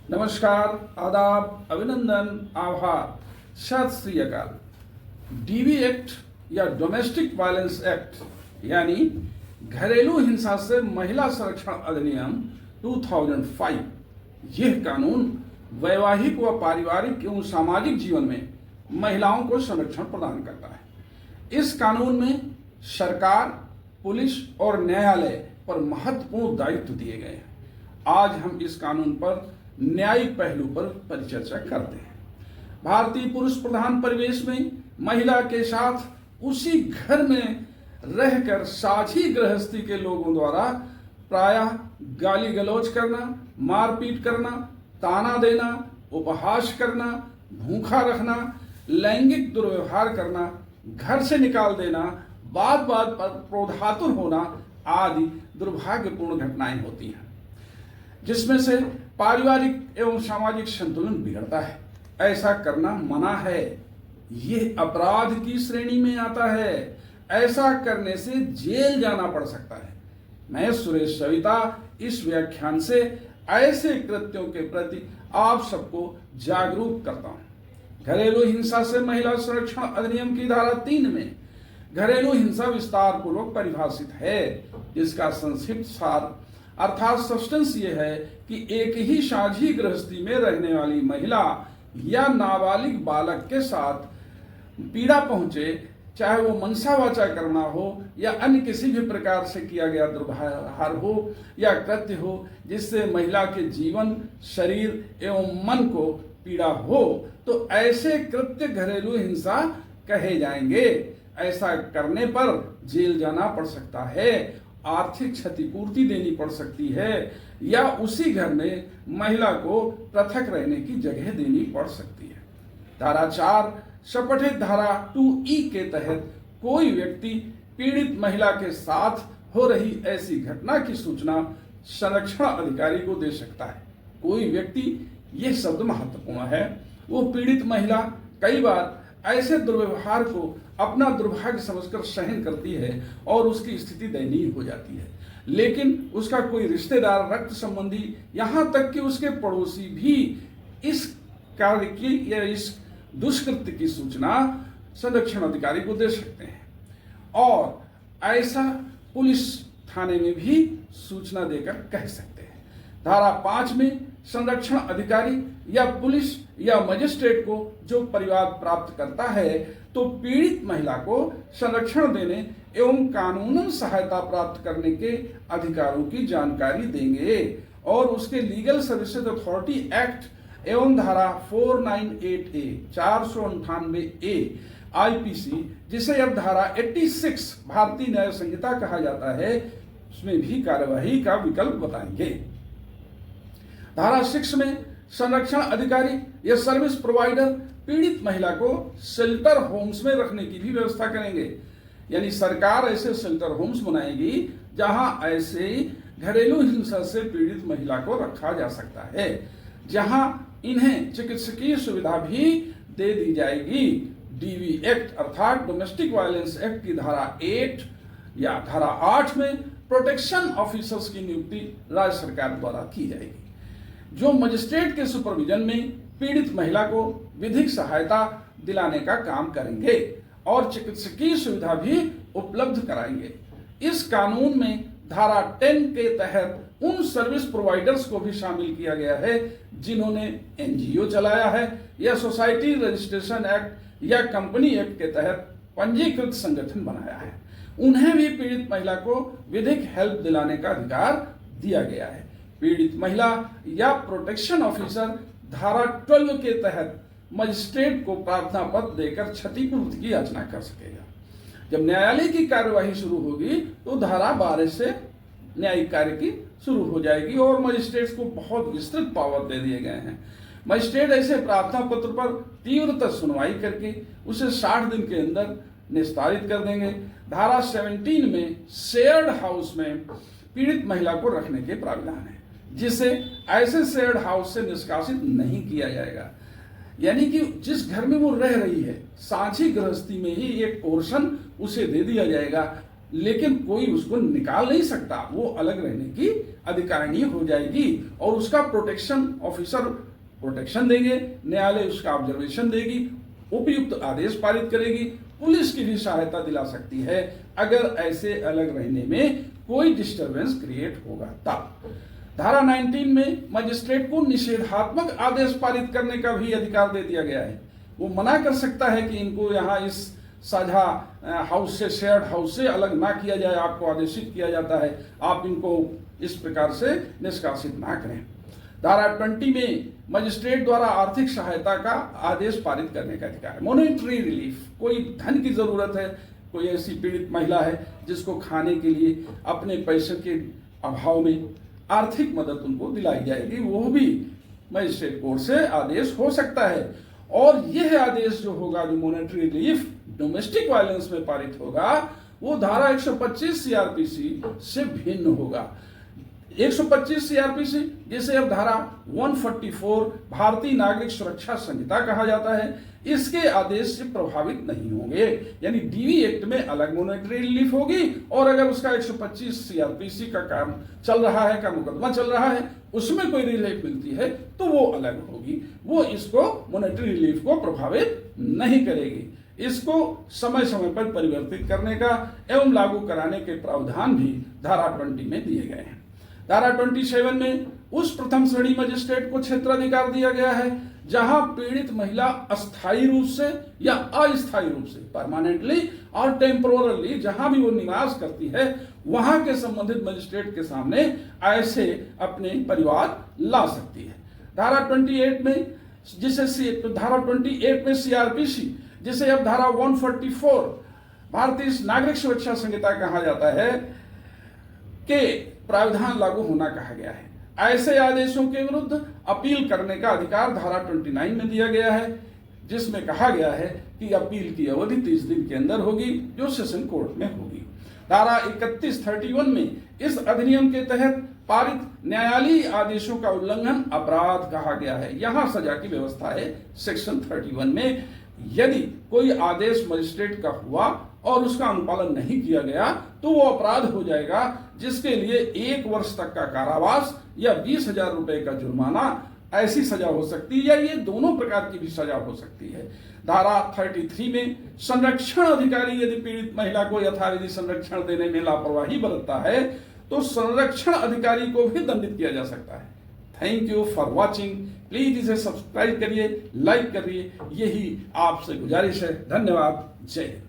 नमस्कार, आदाब, अभिनंदन, आभार, सत श्री अकाल। डीवी एक्ट या डोमेस्टिक वायलेंस एक्ट यानी घरेलू हिंसा से महिला संरक्षण अधिनियम 2005 यह कानून वैवाहिक व पारिवारिक एवं सामाजिक जीवन में महिलाओं को संरक्षण प्रदान करता है। इस कानून में सरकार, पुलिस और न्यायालय पर महत्वपूर्ण दायित्व दिए गए हैं। आज हम इस कानून पर न्यायिक पहलू पर परिचर्चा करते हैं। भारतीय पुरुष प्रधान परिवेश में महिला के साथ उसी घर में रहकर साझी गृहस्थी के लोगों द्वारा प्रायः गाली गलौज करना, मारपीट करना, ताना देना, उपहास करना, भूखा रखना, लैंगिक दुर्व्यवहार करना, घर से निकाल देना, बात बात पर क्रोधातुर होना आदि दुर्भाग्यपूर्ण घटनाएं होती हैं, जिसमें से पारिवारिक एवं सामाजिक संतुलन बिगड़ता है। ऐसा करना मना है, यह अपराध की श्रेणी में आता है। ऐसा करने से जेल जाना पड़ सकता है। मैं सुरेश सविता इस व्याख्यान से ऐसे कृत्यों के प्रति आप सबको जागरूक करता हूं। घरेलू हिंसा से महिला संरक्षण अधिनियम की धारा 3 में घरेलू हिंसा विस्तार पूर्वक परिभाषित है, जिसका संक्षिप्त सार अर्थात सब्सटेंस ये है कि एक ही साझी गृहस्थी में रहने वाली महिला या नाबालिग बालक के साथ पीड़ा पहुंचे, चाहे वो मनसा वाचा करना हो या अन्य किसी भी प्रकार से किया गया दुर्व्यवहार हो या कृत्य हो जिससे महिला के जीवन, शरीर एवं मन को पीड़ा हो, तो ऐसे कृत्य घरेलू हिंसा कहे जाएंगे। ऐसा करने पर जेल जाना पड़ सकता है, आर्थिक क्षतिपूर्ति देनी पड़ सकती है या उसी घर में महिला को पृथक रहने की जगह देनी पड़ सकती है। धारा 4 सपठित धारा 2E के तहत कोई व्यक्ति पीड़ित महिला के साथ हो रही ऐसी घटना की सूचना संरक्षण अधिकारी को दे सकता है। कोई व्यक्ति, यह शब्द महत्वपूर्ण है, वो पीड़ित महिला कई बार ऐसे दुर्व्यवहार को अपना दुर्भाग्य समझकर सहन करती है और उसकी स्थिति दयनीय हो जाती है, लेकिन उसका कोई रिश्तेदार, रक्त संबंधी, यहां तक कि उसके पड़ोसी भी इस कार्य की या इस दुष्कृत्य की सूचना संरक्षण अधिकारी को दे सकते हैं और ऐसा पुलिस थाने में भी सूचना देकर कह सकते हैं। धारा 5 में संरक्षण अधिकारी या पुलिस या मजिस्ट्रेट को जो परिवार प्राप्त करता है, तो पीड़ित महिला को संरक्षण देने एवं कानूनन सहायता प्राप्त करने के अधिकारों की जानकारी देंगे और उसके लीगल सर्विसेज अथॉरिटी एक्ट एवं धारा 498A 498A आईपीसी, जिसे अब धारा 86 भारतीय न्याय संहिता कहा जाता है, उसमें भी कार्यवाही का विकल्प बताएंगे। धारा 6 में संरक्षण अधिकारी या सर्विस प्रोवाइडर पीड़ित महिला को शेल्टर होम्स में रखने की भी व्यवस्था करेंगे। यानी सरकार ऐसे शेल्टर होम्स बनाएगी जहां ऐसे घरेलू हिंसा से पीड़ित महिला को रखा जा सकता है, जहां इन्हें चिकित्सकीय सुविधा भी दे दी जाएगी। डीवी एक्ट अर्थात डोमेस्टिक वायलेंस एक्ट की धारा 8 या धारा 8 में प्रोटेक्शन ऑफिसर्स की नियुक्ति राज्य सरकार द्वारा की जाएगी, जो मजिस्ट्रेट के सुपरविजन में पीड़ित महिला को विधिक सहायता दिलाने का काम करेंगे और चिकित्सकीय सुविधा भी उपलब्ध कराएंगे। इस कानून में धारा 10 के तहत उन सर्विस प्रोवाइडर्स को भी शामिल किया गया है जिन्होंने एनजीओ चलाया है या सोसाइटी रजिस्ट्रेशन एक्ट या कंपनी एक्ट के तहत पंजीकृत संगठन बनाया है। उन्हें भी पीड़ित महिला को विधिक हेल्प दिलाने का अधिकार दिया गया है। पीड़ित महिला या प्रोटेक्शन ऑफिसर धारा 12 के तहत मजिस्ट्रेट को प्रार्थना पत्र देकर क्षतिपूर्ति की याचना कर सकेगा। जब न्यायालय की कार्यवाही शुरू होगी तो धारा 12 से न्यायिक कार्य की शुरू हो जाएगी और मजिस्ट्रेट को बहुत विस्तृत पावर दे दिए गए हैं। मजिस्ट्रेट ऐसे प्रार्थना पत्र पर तीव्रतर सुनवाई करके उसे 60 दिन के अंदर निस्तारित कर देंगे। धारा 17 में शेयर्ड हाउस में पीड़ित महिला को रखने के प्रावधान है, जिसे ऐसे शेयर्ड हाउस से निष्कासित नहीं किया जाएगा। यानी कि जिस घर में वो रह रही है, साझी गृहस्थी में ही एक पोर्शन उसे दे दिया जाएगा, लेकिन कोई उसको निकाल नहीं सकता, वो अलग रहने की अधिकारिणी हो जाएगी और उसका प्रोटेक्शन ऑफिसर प्रोटेक्शन देंगे, न्यायालय उसका ऑब्जर्वेशन देगी, उपयुक्त आदेश पारित करेगी, पुलिस की भी सहायता दिला सकती है अगर ऐसे अलग रहने में कोई डिस्टरबेंस क्रिएट होगा तब। धारा 19 में मजिस्ट्रेट को निषेधात्मक आदेश पारित करने का भी अधिकार दे दिया गया है। वो मना कर सकता है कि इनको यहाँ इस साझा हाउस से, शेयर्ड हाउस से अलग ना किया जाए, आपको आदेशित किया जाता है, आप इनको इस प्रकार से निष्कासित ना करें। धारा 20 में मजिस्ट्रेट द्वारा आर्थिक सहायता का आदेश पारित करने का अधिकार है। मॉनेटरी रिलीफ, कोई धन की जरूरत है, कोई ऐसी पीड़ित महिला है जिसको खाने के लिए अपने पैसे के अभाव में आर्थिक मदद उनको दिलाई जाएगी, वो भी मजिस्ट्रेट कोर्ट से आदेश हो सकता है। और यह आदेश जो होगा, जो मॉनेटरी रिलीफ डोमेस्टिक वायलेंस में पारित होगा, वो धारा 125 सीआरपीसी से भिन्न होगा। 125 सीआरपीसी जिसे अब धारा 144 भारतीय नागरिक सुरक्षा संहिता कहा जाता है, इसके आदेश से प्रभावित नहीं होंगे। यानी डीवी एक्ट में अलग मॉनेटरी रिलीफ होगी और अगर उसका 125 सीआरपीसी का काम चल रहा है, का मुकदमा चल रहा है, उसमें कोई रिलीफ मिलती है तो वो अलग होगी, वो इसको मॉनेटरी रिलीफ को प्रभावित नहीं करेगी। इसको समय समय पर परिवर्तित करने का एवं लागू कराने के प्रावधान भी धारा 20 में दिए गए हैं। धारा 27 में उस प्रथम श्रेणी मजिस्ट्रेट को क्षेत्राधिकार दिया गया है जहां पीड़ित महिला अस्थायी रूप से या अस्थायी रूप से, परमानेंटली और टेम्पोरली, जहां भी वो निवास करती है, वहां के संबंधित मजिस्ट्रेट के सामने ऐसे अपने परिवार ला सकती है। धारा 28 में धारा 28 में सीआरपीसी, जिसे अब धारा 144 भारतीय नागरिक सुरक्षा संहिता कहा जाता है, के प्रावधान लागू होना कहा गया है। ऐसे आदेशों के विरुद्ध अपील करने का अधिकार धारा 29 में दिया गया है, जिसमें कहा गया है कि अपील की अवधि 30 दिन के अंदर होगी, जो सेशन कोर्ट में होगी। धारा 31 में इस अधिनियम के तहत पारित न्यायालयीय आदेशों का उल्लंघन अपराध कहा गया है। यहां सजा की व्यवस्था है सेक्शन 31 में। यदि कोई आदेश मजिस्ट्रेट का हुआ और उसका अनुपालन नहीं किया गया तो वो अपराध हो जाएगा, जिसके लिए 1 वर्ष तक का कारावास या 20,000 रुपए का जुर्माना, ऐसी सजा हो सकती है, या ये दोनों प्रकार की भी सजा हो सकती है। धारा 33 में संरक्षण अधिकारी यदि पीड़ित महिला को यथाविधि संरक्षण देने में लापरवाही बरतता है तो संरक्षण अधिकारी को भी दंडित किया जा सकता है। Thank you for watching. Please इसे सब्सक्राइब करिए, लाइक करिए, यही आपसे गुजारिश है। धन्यवाद। जय हिंद।